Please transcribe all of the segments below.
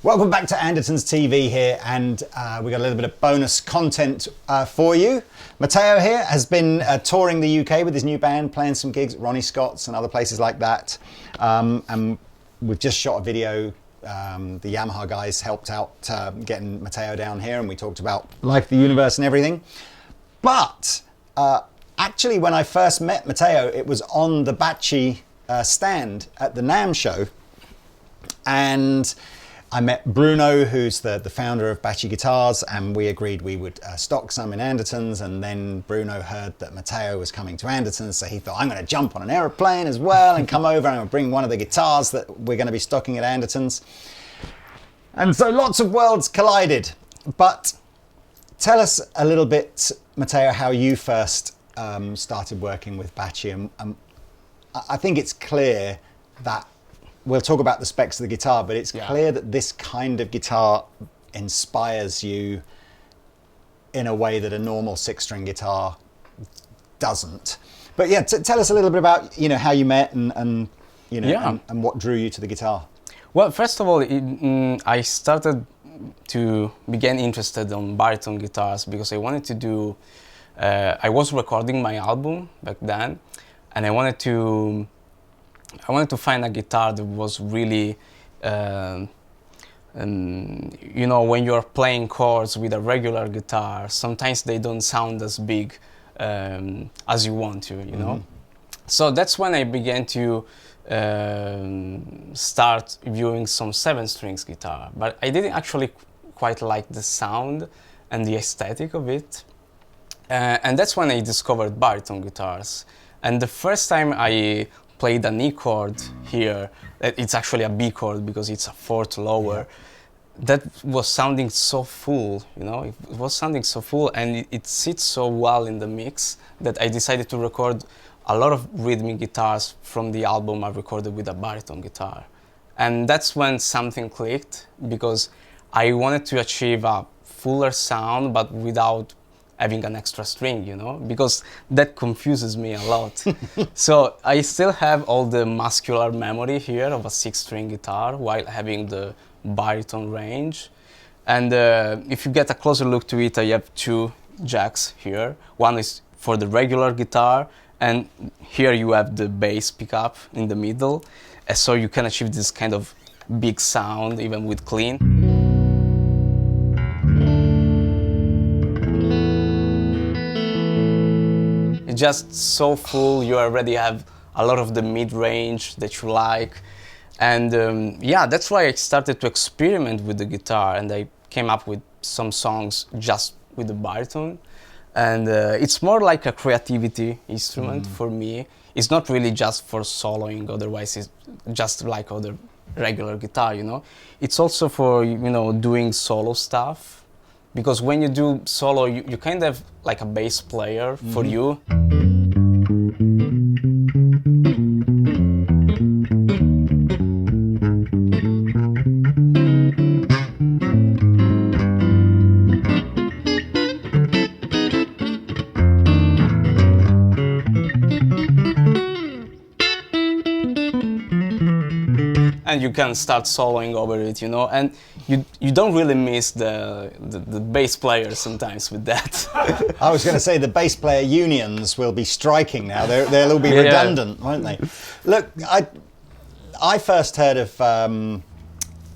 Welcome back to Andertons TV here, and we got a little bit of bonus content for you. Matteo here has been touring the UK with his new band, playing some gigs at Ronnie Scott's and other places like that. And we've just shot a video. The Yamaha guys helped out getting Matteo down here, and we talked about life, the universe and everything. But actually, when I first met Matteo, it was on the Bacci stand at the NAMM show. And I met Bruno, who's the founder of Bacci Guitars, and we agreed we would stock some in Andertons. And then Bruno heard that Matteo was coming to Andertons, so he thought, I'm going to jump on an aeroplane as well and come over and bring one of the guitars that we're going to be stocking at Andertons. And so lots of worlds collided. But tell us a little bit, Matteo, how you first started working with Bacci. And I think it's clear that we'll talk about the specs of the guitar, but it's clear that this kind of guitar inspires you in a way that a normal six-string guitar doesn't. But yeah, tell us a little bit about how you met and what drew you to the guitar. Well, first of all, I started to begin interested on baritone guitars because I wanted to do. I was recording my album back then, and I wanted to find a guitar that was really, when you're playing chords with a regular guitar, sometimes they don't sound as big as you want to, you know? So that's when I began to start viewing some 7-strings guitar, but I didn't actually quite like the sound and the aesthetic of it. And that's when I discovered baritone guitars. And the first time I played an E chord here, it's actually a B chord because it's a fourth lower, that was sounding so full, it was sounding so full, and it sits so well in the mix that I decided to record a lot of rhythmic guitars from the album I recorded with a baritone guitar. And that's when something clicked, because I wanted to achieve a fuller sound but without having an extra string, because that confuses me a lot. So I still have all the muscular memory here of a 6-string guitar while having the baritone range. And if you get a closer look to it, I have 2 jacks here. One is for the regular guitar, and here you have the bass pickup in the middle. So you can achieve this kind of big sound even with clean. Just so full, you already have a lot of the mid-range that you like. And that's why I started to experiment with the guitar, and I came up with some songs just with the baritone. And it's more like a creativity instrument for me. It's not really just for soloing, otherwise it's just like other regular guitar, It's also for, doing solo stuff. Because when you do solo, you kind of have like a bass player for you. And you can start soloing over it, and you don't really miss the bass player sometimes with that. I was going to say the bass player unions will be striking now. They'll all be redundant, won't they? Look, I first heard of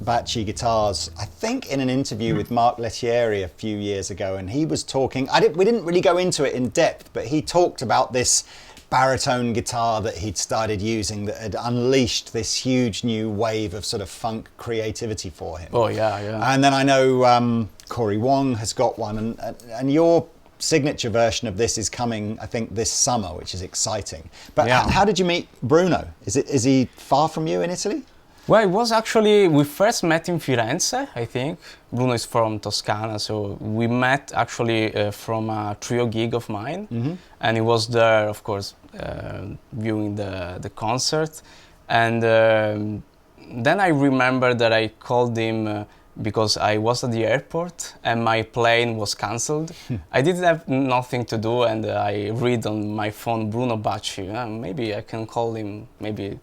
Bacci guitars, I think in an interview with Mark Lettieri a few years ago, and he was talking. We didn't really go into it in depth, but he talked about this baritone guitar that he'd started using that had unleashed this huge new wave of sort of funk creativity for him. Oh yeah. And then I know Corey Wong has got one, and you're signature version of this is coming, I think, this summer, which is exciting. But Yeah. how did you meet Bruno? Is he far from you in Italy? Well, it was actually, we first met in Firenze, I think. Bruno is from Toscana, so we met actually from a trio gig of mine. And he was there, of course, viewing the concert. And then I remember that I called him because I was at the airport and my plane was cancelled. I didn't have nothing to do, and I read on my phone Bruno Bacci. Maybe I can call him, maybe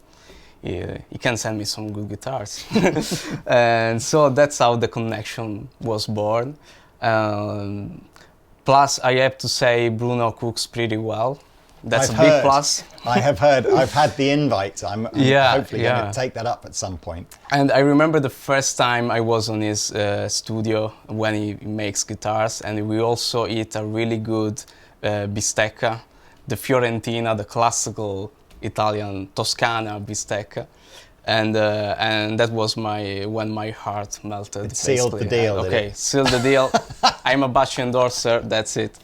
he can send me some good guitars. And so that's how the connection was born. Plus, I have to say, Bruno cooks pretty well. That's I've a big heard. plus. I have heard. I've had the invite. I'm hopefully going to take that up at some point. And I remember the first time I was on his studio when he makes guitars, and we also eat a really good bistecca, the Fiorentina, the classical Italian Toscana bistecca, and that was when my heart melted. It sealed the deal. Okay, sealed the deal. I'm a Bacci endorser. That's it.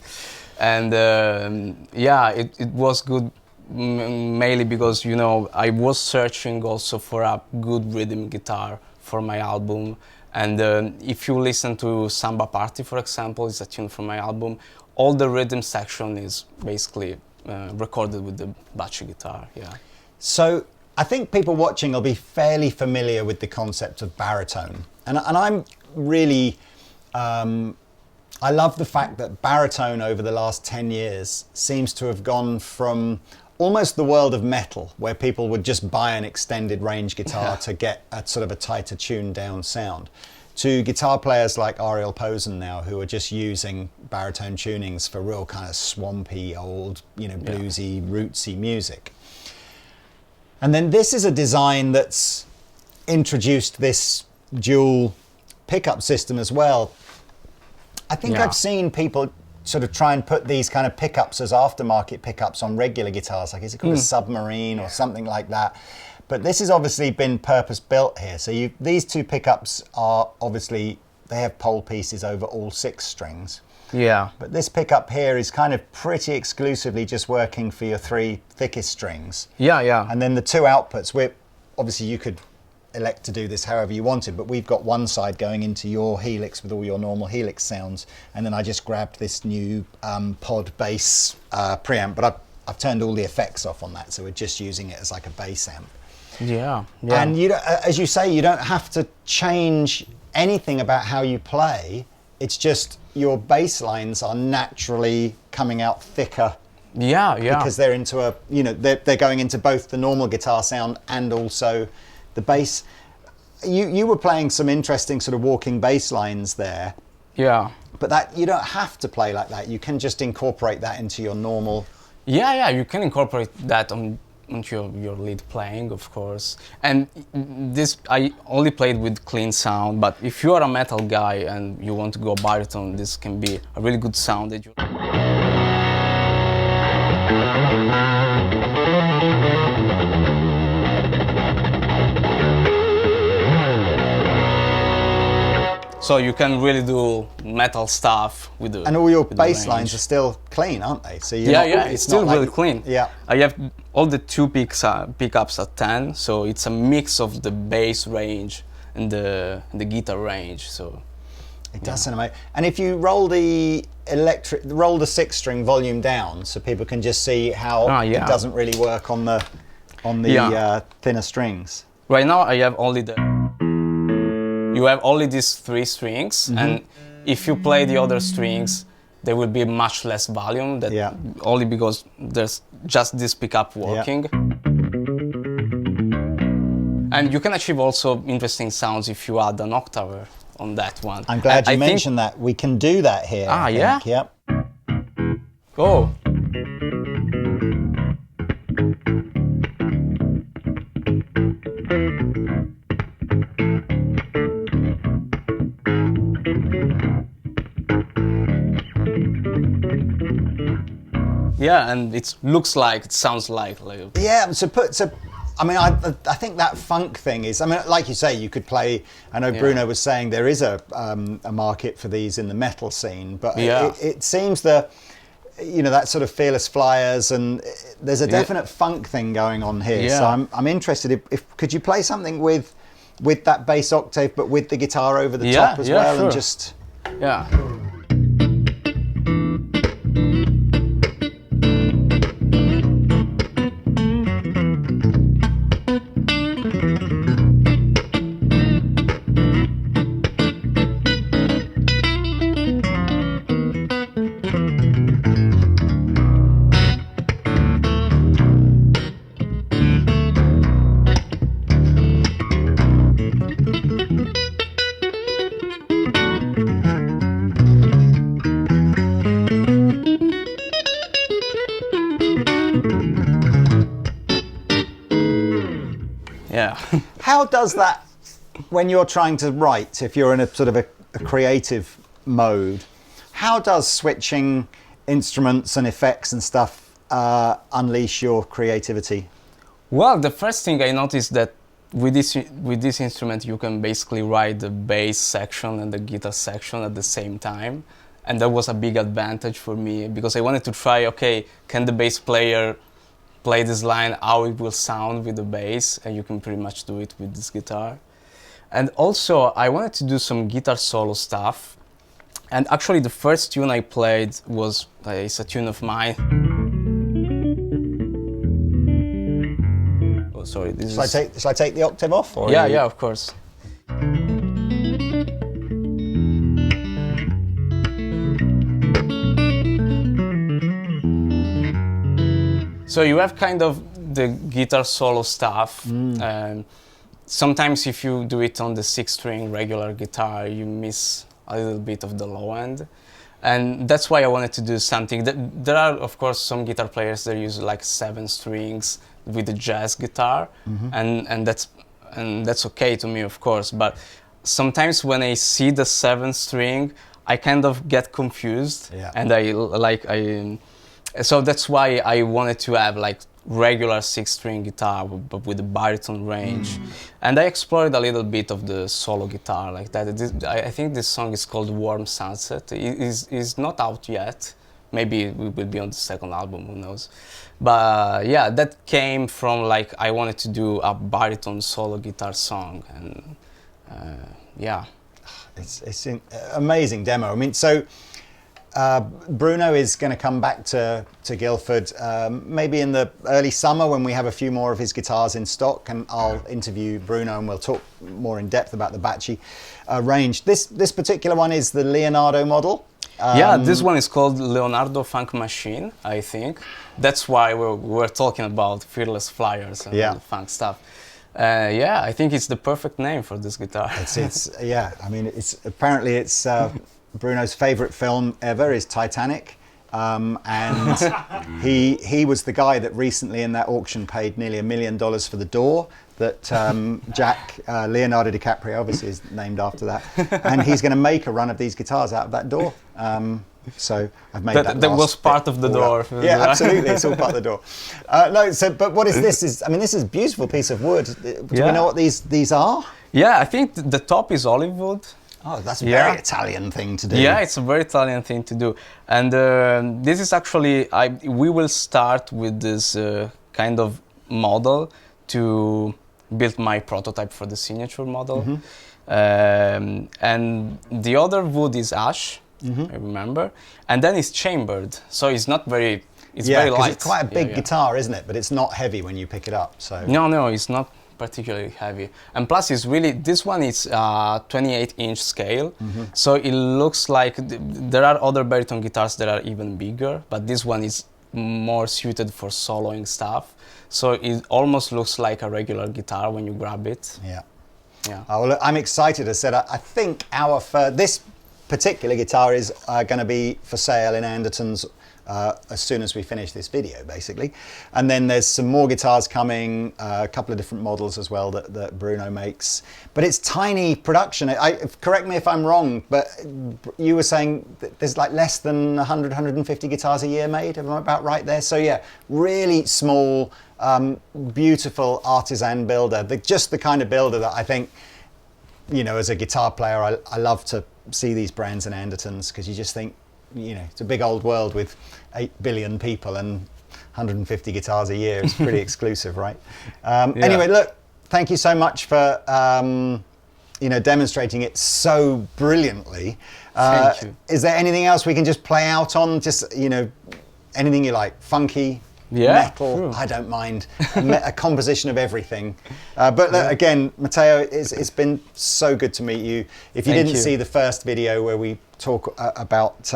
And it was good, mainly because I was searching also for a good rhythm guitar for my album. And if you listen to Samba Party, for example, it's a tune from my album. All the rhythm section is basically recorded with the Bacci guitar. Yeah. So I think people watching will be fairly familiar with the concept of baritone, and I'm really. I love the fact that baritone over the last 10 years seems to have gone from almost the world of metal, where people would just buy an extended range guitar to get a sort of a tighter tuned down sound, to guitar players like Ariel Posen now, who are just using baritone tunings for real kind of swampy, old, bluesy, rootsy music. And then this is a design that's introduced this dual pickup system as well. I think I've seen people sort of try and put these kind of pickups as aftermarket pickups on regular guitars, like is it called a Submarine or something like that? But this has obviously been purpose built here. So these two pickups are obviously, they have pole pieces over all 6 strings. Yeah. But this pickup here is kind of pretty exclusively just working for your 3 thickest strings. Yeah, yeah. And then the 2 outputs, obviously you could elect to do this however you wanted, but we've got one side going into your Helix with all your normal Helix sounds, and then I just grabbed this new pod bass preamp, but I've turned all the effects off on that, so we're just using it as like a bass amp. Yeah, yeah. And as you say, you don't have to change anything about how you play. It's just your bass lines are naturally coming out thicker. Yeah, yeah. Because they're into they're going into both the normal guitar sound and also the bass. You were playing some interesting sort of walking bass lines there. Yeah. But that you don't have to play like that. You can just incorporate that into your normal. Yeah, yeah. You can incorporate that onto your lead playing, of course. And this I only played with clean sound. But if you are a metal guy and you want to go baritone, this can be a really good sound that you. So you can really do metal stuff with the. And all your bass lines are still clean, aren't they? So it's still really clean. Yeah. I have all the 2 pickups at 10, so it's a mix of the bass range and the guitar range. So it does sound amazing. And if you roll the 6-string volume down, so people can just see how it doesn't really work on the thinner strings. Right now I have only you have only these 3 strings, and if you play the other strings, there will be much less volume. Only because there's just this pickup working. Yeah. And you can achieve also interesting sounds if you add an octave on that one. I'm glad you mentioned that. We can do that here. Ah, yeah? Yep. Go. Yeah, and it sounds like. Yeah, so I mean, I think that funk thing is, I mean, like you say, you could play, I know Bruno was saying there is a market for these in the metal scene, but it seems that, you know, that sort of Fearless Flyers, and there's a definite funk thing going on here. Yeah. So I'm interested, if could you play something with that bass octave, but with the guitar over the top as well, sure. and just... Yeah. Yeah. How does that, when you're trying to write, if you're in a sort of a creative mode, how does switching instruments and effects and stuff unleash your creativity? Well, the first thing I noticed that with this instrument you can basically write the bass section and the guitar section at the same time, and that was a big advantage for me because I wanted to try, okay, can the bass player play this line, how it will sound with the bass, and you can pretty much do it with this guitar. And also I wanted to do some guitar solo stuff, and actually the first tune I played was it's a tune of mine. Oh, sorry, this Shall I take the octave off? Or yeah, of course. So you have kind of the guitar solo stuff. Sometimes if you do it on the 6-string regular guitar, you miss a little bit of the low end. And that's why I wanted to do something. There are, of course, some guitar players that use like 7 strings with the jazz guitar, and that's okay to me, of course. But sometimes when I see the 7 string, I kind of get confused, and so that's why I wanted to have like regular 6-string guitar but with a baritone range. And I explored a little bit of the solo guitar like that. I think this song is called Warm Sunset. It is not out yet. Maybe it will be on the second album, who knows. But yeah, that came from like I wanted to do a baritone solo guitar song, and yeah. It's an amazing demo. I mean, so Bruno is going to come back to Guildford maybe in the early summer when we have a few more of his guitars in stock, and I'll interview Bruno and we'll talk more in depth about the Bacci range. This particular one is the Leonardo model. Yeah, this one is called Leonardo Funk Machine, I think. That's why we're talking about Fearless Flyers and funk stuff. Yeah, I think it's the perfect name for this guitar. It's yeah, I mean, apparently it's Bruno's favorite film ever is Titanic, and he was the guy that recently in that auction paid nearly $1 million for the door that Leonardo DiCaprio obviously is named after that, and he's going to make a run of these guitars out of that door. So I've made that was part of the door. Yeah, absolutely, it's all part of the door. No, so but what is this? I mean, this is a beautiful piece of wood. Do we know what these are? Yeah, I think the top is olive wood. Oh, that's a very Italian thing to do. Yeah, it's a very Italian thing to do. And this is actually, we will start with this kind of model to build my prototype for the signature model. And the other wood is ash, I remember. And then it's chambered, so it's not very, it's very light. It's quite a big guitar, isn't it? But it's not heavy when you pick it up. So No, it's not particularly heavy, and plus it's really, this one is 28-inch scale, so it looks like there are other baritone guitars that are even bigger, but this one is more suited for soloing stuff, so it almost looks like a regular guitar when you grab it. Oh, well, I'm excited. I said I think this particular guitar is going to be for sale in Andertons as soon as we finish this video, basically. And then there's some more guitars coming, a couple of different models as well that Bruno makes. But it's tiny production. Correct me if I'm wrong, but you were saying that there's like less than 100, 150 guitars a year made. Am I about right there? So yeah, really small, beautiful artisan builder. Just the kind of builder that I think, you know, as a guitar player, I love to see these brands and Andertons, because you just think, you know, it's a big old world with 8 billion people and 150 guitars a year. It's pretty exclusive, right? Anyway, look, thank you so much for you know, demonstrating it so brilliantly. Thank you. Is there anything else we can just play out on? Just, you know, anything you like, funky, metal, sure. I don't mind, a composition of everything. But again, Matteo, it's been so good to meet you. If you didn't see the first video where we talk about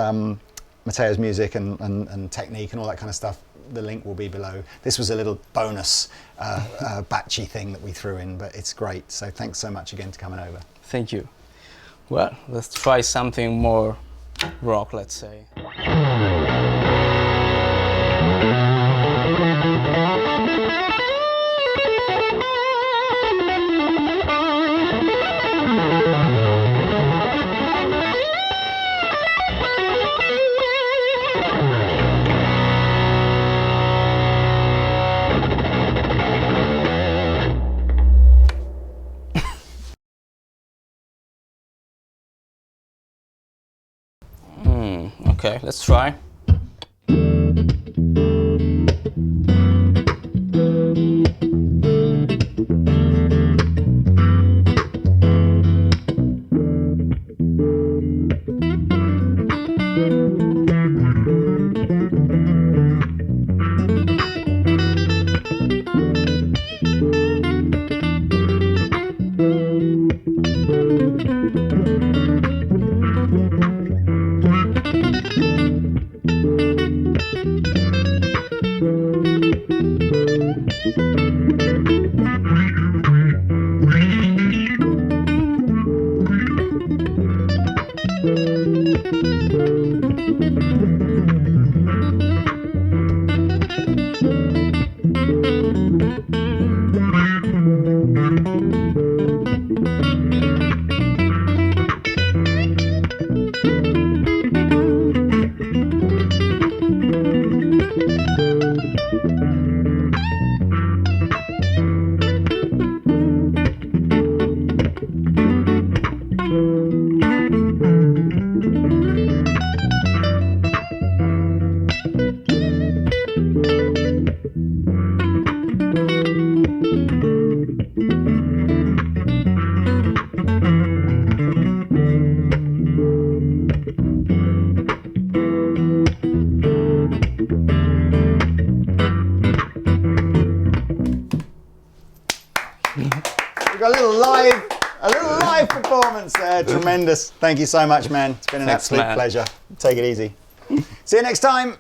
Matteo's music and technique and all that kind of stuff, the link will be below. This was a little bonus Bacci thing that we threw in, but it's great. So thanks so much again for coming over. Thank you. Well, let's try something more rock, let's say. Okay, let's try. Got a little live performance there. Tremendous. Thank you so much, man. It's been an absolute pleasure. Take it easy. See you next time.